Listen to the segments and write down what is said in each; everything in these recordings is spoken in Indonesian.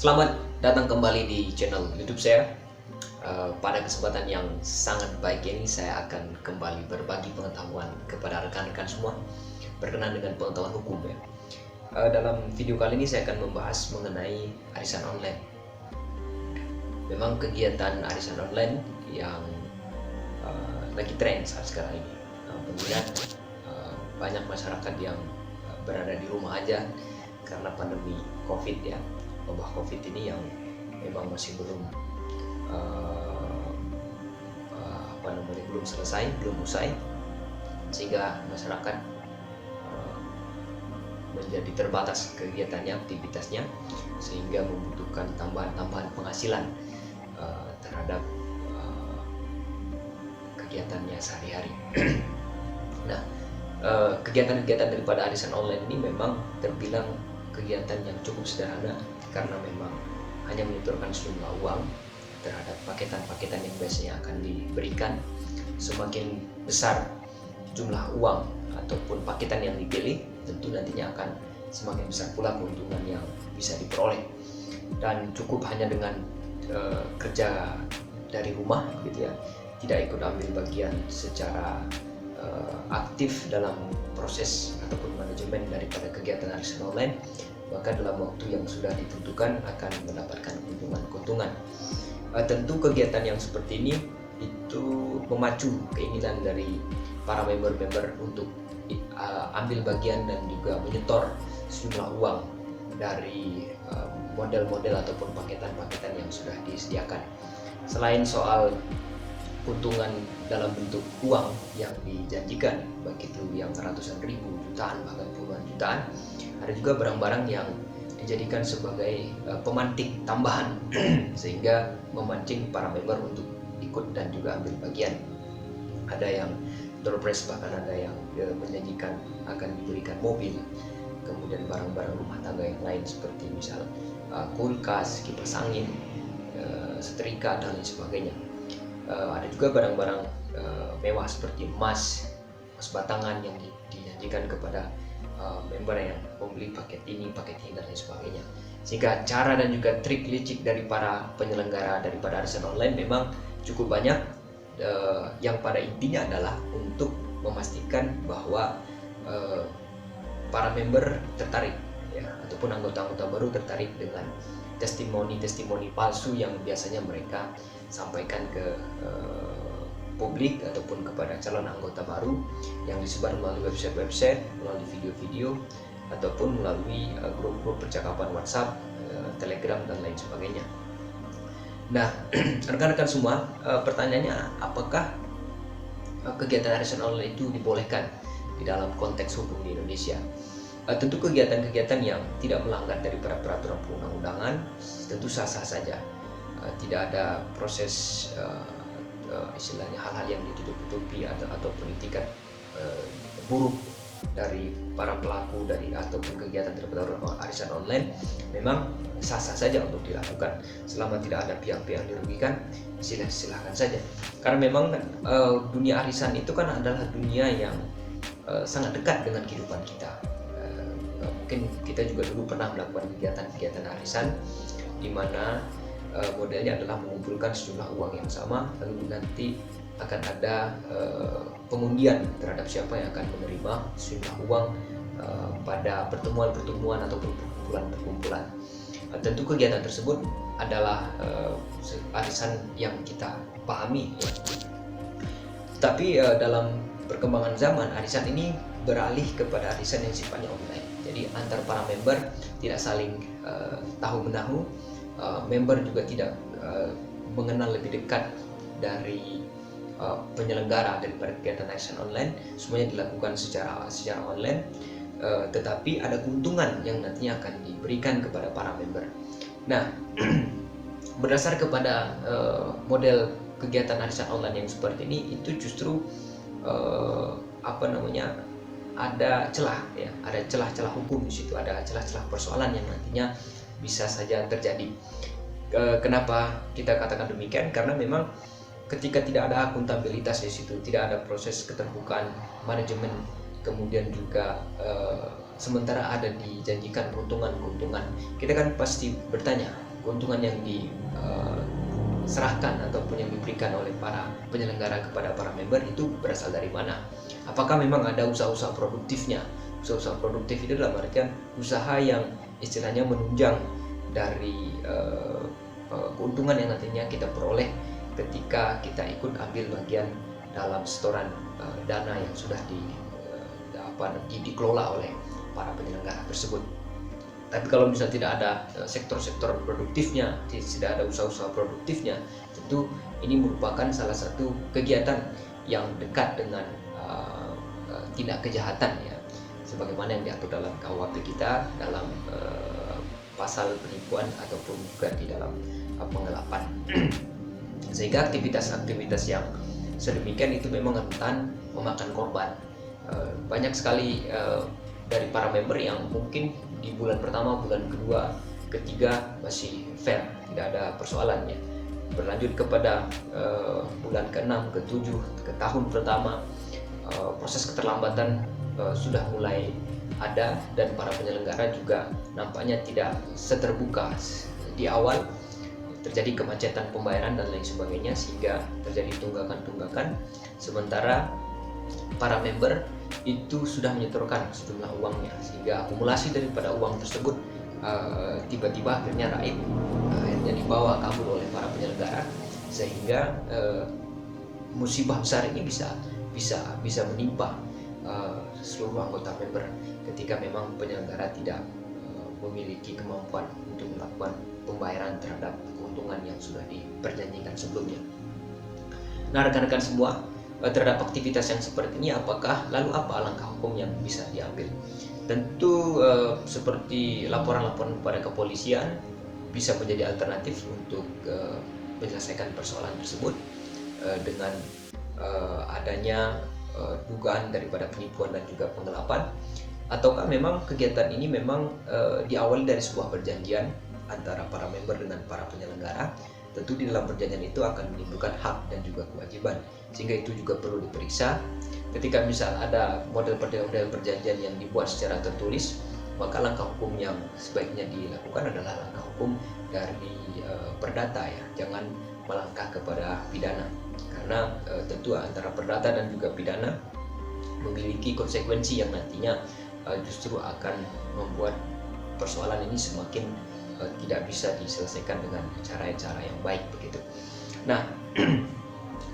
Selamat datang kembali di channel YouTube saya. Pada kesempatan yang sangat baik ini saya akan kembali berbagi pengetahuan kepada rekan-rekan semua berkenaan dengan pengetahuan hukum ya. Dalam video kali ini saya akan membahas mengenai arisan online. Memang kegiatan arisan online yang lagi tren saat sekarang ini. Mengingat banyak masyarakat yang berada di rumah aja karena pandemi COVID ya. Wabah COVID ini yang memang masih belum belum usai, sehingga masyarakat menjadi terbatas kegiatannya, aktivitasnya, sehingga membutuhkan tambahan penghasilan terhadap kegiatannya sehari-hari. Nah, kegiatan-kegiatan daripada arisan online ini memang terbilang kegiatan yang cukup sederhana karena memang hanya menyetorkan sejumlah uang terhadap paketan-paketan yang biasanya akan diberikan. Semakin besar jumlah uang ataupun paketan yang dipilih, tentu nantinya akan semakin besar pula keuntungan yang bisa diperoleh. Dan cukup hanya dengan kerja dari rumah gitu ya, tidak ikut ambil bagian secara aktif dalam proses ataupun manajemen daripada kegiatan arisan online, maka dalam waktu yang sudah ditentukan akan mendapatkan keuntungan. Tentu kegiatan yang seperti ini itu memacu keinginan dari para member-member untuk ambil bagian dan juga menyetor sejumlah uang dari model-model ataupun paketan-paketan yang sudah disediakan. Selain soal keuntungan dalam bentuk uang yang dijanjikan, baik itu yang ratusan ribu, jutaan, bahkan puluhan jutaan, ada juga barang-barang yang dijadikan sebagai pemantik tambahan sehingga memancing para member untuk ikut dan juga ambil bagian. Ada yang door prize, bahkan ada yang menjanjikan akan diberikan mobil, kemudian barang-barang rumah tangga yang lain seperti misal kulkas, kipas angin, setrika dan lain sebagainya. Ada juga barang-barang mewah seperti emas batangan yang dijanjikan kepada member yang membeli paket ini dan lain sebagainya. Sehingga cara dan juga trik licik dari para penyelenggara daripada arisan online memang cukup banyak, yang pada intinya adalah untuk memastikan bahwa para member tertarik ya, ataupun anggota-anggota baru tertarik dengan testimoni palsu yang biasanya mereka sampaikan ke publik ataupun kepada calon anggota baru yang disebar melalui website, melalui video-video, ataupun melalui grup-grup percakapan WhatsApp, Telegram dan lain sebagainya. Nah, rekan-rekan semua, pertanyaannya apakah kegiatan arisan online itu dibolehkan di dalam konteks hukum di Indonesia? Tentu kegiatan-kegiatan yang tidak melanggar dari peraturan perundang-undangan tentu sah-sah saja. Tidak ada proses istilahnya hal-hal yang ditutup-tutupi atau politikan buruk dari para pelaku ataupun kegiatan daripada arisan online. Memang sah-sah saja untuk dilakukan selama tidak ada pihak-pihak yang dirugikan. Silahkan saja, karena memang dunia arisan itu kan adalah dunia yang sangat dekat dengan kehidupan kita. Mungkin kita juga dulu pernah melakukan kegiatan-kegiatan arisan di mana modelnya adalah mengumpulkan sejumlah uang yang sama, lalu nanti akan ada pengundian terhadap siapa yang akan menerima sejumlah uang pada pertemuan atau perkumpulan. Tentu kegiatan tersebut adalah arisan yang kita pahami ya. Tapi dalam perkembangan zaman, arisan ini beralih kepada arisan yang sifatnya online. Jadi antar para member tidak saling tahu-menahu, member juga tidak mengenal lebih dekat dari penyelenggara daripada kegiatan arisan online. Semuanya dilakukan secara online, tetapi ada keuntungan yang nantinya akan diberikan kepada para member. Nah, berdasar kepada model kegiatan arisan online yang seperti ini, itu justru ada celah ya, ada celah-celah hukum di situ, ada celah-celah persoalan yang nantinya bisa saja terjadi. Kenapa kita katakan demikian? Karena memang ketika tidak ada akuntabilitas di situ, tidak ada proses keterbukaan manajemen, kemudian juga sementara ada dijanjikan keuntungan, kita kan pasti bertanya, keuntungan yang diserahkan ataupun yang diberikan oleh para penyelenggara kepada para member itu berasal dari mana? Apakah memang ada usaha-usaha produktifnya? Usaha-usaha produktif itu dalam artian usaha yang istilahnya menunjang dari keuntungan yang nantinya kita peroleh ketika kita ikut ambil bagian dalam setoran dana yang sudah dikelola oleh para penyelenggara tersebut. Tapi kalau misalnya tidak ada sektor-sektor produktifnya, tidak ada usaha-usaha produktifnya, tentu ini merupakan salah satu kegiatan yang dekat dengan tindak kejahatan ya, sebagaimana yang diatur dalam KUHP kita dalam pasal penipuan ataupun juga di dalam penggelapan. Sehingga aktivitas-aktivitas yang sedemikian itu memang rentan memakan korban. Banyak sekali dari para member yang mungkin di bulan pertama, bulan kedua, ketiga masih fair, tidak ada persoalannya. Berlanjut kepada bulan ke-6, ke-7, ke tahun pertama, proses keterlambatan sudah mulai ada dan para penyelenggara juga nampaknya tidak seterbuka di awal. Terjadi kemacetan pembayaran dan lain sebagainya sehingga terjadi tunggakan-tunggakan, sementara para member itu sudah menyetorkan sejumlah uangnya sehingga akumulasi daripada uang tersebut tiba-tiba akhirnya raib, akhirnya dibawa kabur oleh para penyelenggara sehingga musibah besar ini bisa menimpa seluruh anggota member ketika memang penyelenggara tidak memiliki kemampuan untuk melakukan pembayaran terhadap keuntungan yang sudah diperjanjikan sebelumnya. Nah, rekan-rekan semua, terhadap aktivitas yang seperti ini lalu apa langkah hukum yang bisa diambil? Tentu seperti laporan-laporan kepada kepolisian bisa menjadi alternatif untuk menyelesaikan persoalan tersebut dengan adanya dugaan daripada penipuan dan juga penggelapan, ataukah memang kegiatan ini memang diawali dari sebuah perjanjian antara para member dengan para penyelenggara. Tentu di dalam perjanjian itu akan menimbulkan hak dan juga kewajiban, sehingga itu juga perlu diperiksa. Ketika misal ada model perjanjian yang dibuat secara tertulis, maka langkah hukum yang sebaiknya dilakukan adalah langkah hukum dari perdata ya, jangan melangkah kepada pidana, karena tentu antara perdata dan juga pidana memiliki konsekuensi yang nantinya justru akan membuat persoalan ini semakin tidak bisa diselesaikan dengan cara-cara yang baik begitu. Nah,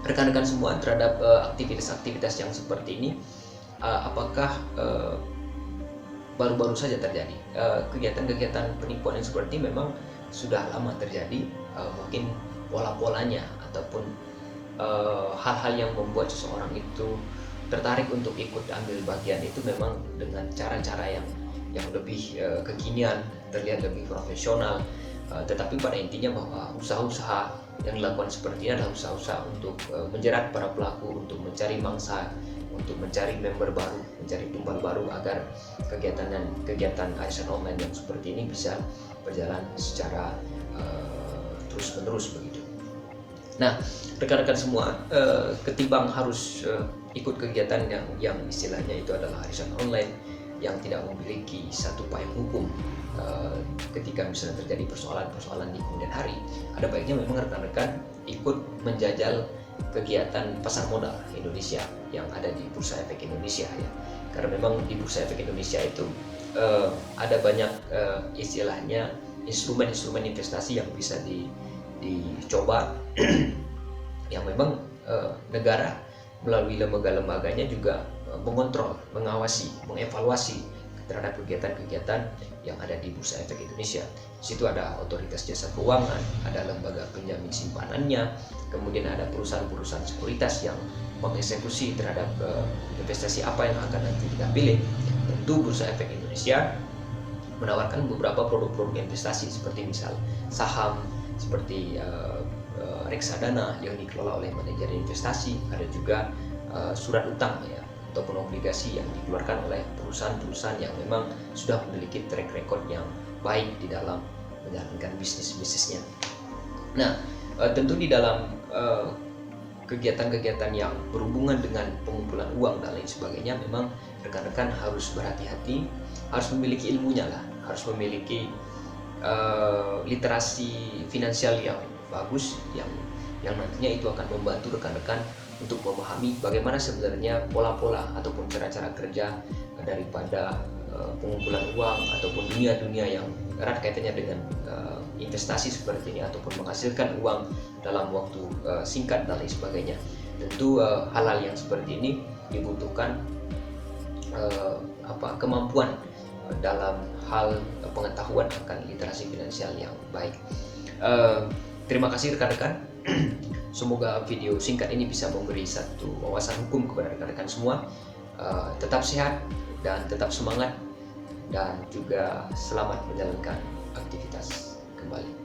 rekan-rekan semua, terhadap aktivitas-aktivitas yang seperti ini, apakah baru-baru saja terjadi? Kegiatan-kegiatan penipuan yang seperti ini memang sudah lama terjadi. Mungkin pola-polanya ataupun hal-hal yang membuat seseorang itu tertarik untuk ikut ambil bagian itu memang dengan cara-cara yang lebih kekinian, terlihat lebih profesional, tetapi pada intinya bahwa usaha-usaha yang dilakukan seperti ini adalah usaha-usaha untuk menjerat para pelaku, untuk mencari mangsa, untuk mencari member baru, mencari tumbal baru agar kegiatan arisan online yang seperti ini bisa berjalan secara terus-menerus begitu. Nah, rekan-rekan semua, ketimbang harus ikut kegiatan yang istilahnya itu adalah arisan online yang tidak memiliki satu payung hukum, ketika misalnya terjadi persoalan-persoalan di kemudian hari, ada baiknya memang rekan-rekan ikut menjajal kegiatan pasar modal Indonesia yang ada di Bursa Efek Indonesia ya. Karena memang di Bursa Efek Indonesia itu ada banyak istilahnya instrumen-instrumen investasi yang bisa dicoba yang memang negara melalui lembaga-lembaganya juga mengontrol, mengawasi, mengevaluasi terhadap kegiatan-kegiatan yang ada di Bursa Efek Indonesia. Di situ ada otoritas jasa keuangan, ada lembaga penjamin simpanannya, kemudian ada perusahaan-perusahaan sekuritas yang mengeksekusi terhadap investasi apa yang akan nanti kita pilih. Tentu Bursa Efek Indonesia menawarkan beberapa produk-produk investasi seperti misal saham, seperti reksadana yang dikelola oleh manajer investasi, ada juga surat utang ya, ataupun obligasi yang dikeluarkan oleh perusahaan-perusahaan yang memang sudah memiliki track record yang baik di dalam menjalankan bisnisnya. Nah, tentu di dalam kegiatan-kegiatan yang berhubungan dengan pengumpulan uang dan lain sebagainya, memang rekan-rekan harus berhati-hati, harus memiliki ilmunya lah, harus memiliki literasi finansial yang bagus, yang nantinya itu akan membantu rekan-rekan untuk memahami bagaimana sebenarnya pola-pola ataupun cara-cara kerja daripada pengumpulan uang ataupun dunia-dunia yang erat kaitannya dengan investasi seperti ini ataupun menghasilkan uang dalam waktu singkat dan lain sebagainya. Tentu hal-hal yang seperti ini dibutuhkan kemampuan dalam hal pengetahuan akan literasi finansial yang baik. Terima kasih rekan-rekan. Semoga video singkat ini bisa memberi satu wawasan hukum kepada rekan-rekan semua. Tetap sehat dan tetap semangat, dan juga selamat menjalankan aktivitas kembali.